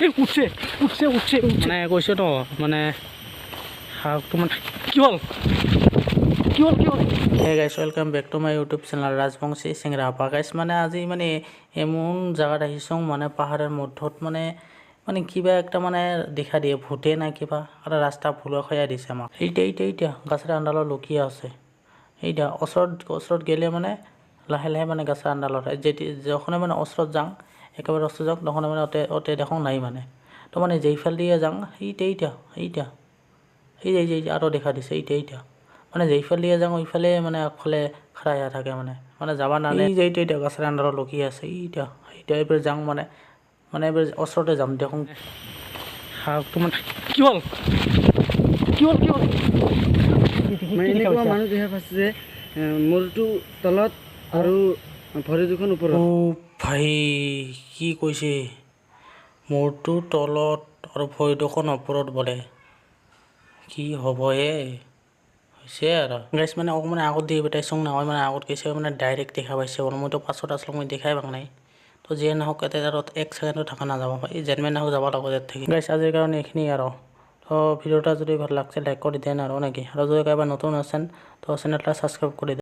এই উঠছে উঠছে উঠছে মানে কৈছোঁ তো মানে হাঁহটো মানে কি হ'ল কি হ'ল কি হ'ল hey guys welcome back to my YouTube channel Rajbongshi চিংৰা আপা গাইছ মানে আজি মানে এমন জায়গাত আহিছোঁ মানে পাহাৰৰ মধ্যত মানে মানে কিবা একটা মানে দেখা দিয়ে ভূতে না কিবা এটা ৰাস্তা ভুল খাই দিছে আমাক এইটা গাছেৰ আন্ডালত লুকিয়ে আছে এইটা ওচৰত গেলে মানে লাহে লাহে মানে গাছেৰ আন্ডালত যখনে মানে ওচৰত যাওঁ একেবাৰে ওচৰত যাওঁ তখন মানে অতে দেখোঁ নাই মানে তো মানে যেইফাল দিয়ে যাওঁ এইটা এই আরও দেখা দিছে এইটা মানে যেইফাল দিয়ে যাওঁ ওইফালে মানে আগফালে খাড়া থাকে মানে যাবা নানে এই যে এইটা গাছের আন্ডালত লুকিয়ে আছে এইটা এবার যাওঁ মানে এবার ওচৰতে যাম দেখোন হাঁহটো মানে কি হ'ল মানে এনেকুৱা মানুহ দেখা পাইছে যে মূৰটো তলত আৰু ভৰি দুখন ওপৰত। ভাই কি কৈছে মূৰটো তলত আৰু ভৰি দুখন ওপৰত বোলে কি হ'ব হৈছে আৰু গাইছ মানে অকণমান আগত দি পঠাইছোঁ নহয় মানে আগত গৈছে মানে ডাইৰেক্ট দেখা পাইছে মইতো পাছত আছিলোঁ মই দেখাই পাওঁ নাই তো যিয়ে নহওক ইয়াতে আৰু 1 ছেকেণ্ডো থকা নাযাব এই যেনমেন নহওক যাব লাগিব ইয়াত থাকি গাইছ আজিৰ কাৰণে এইখিনি আৰু তো ভিডিওটা যদি ভাল লাগছে লাইক কৰি দেন আৰু নাকি আৰু যদি কাৰোবাৰ নতুন আছেন তো চেনেলটা সাবস্ক্ৰাইব কৰে দেন।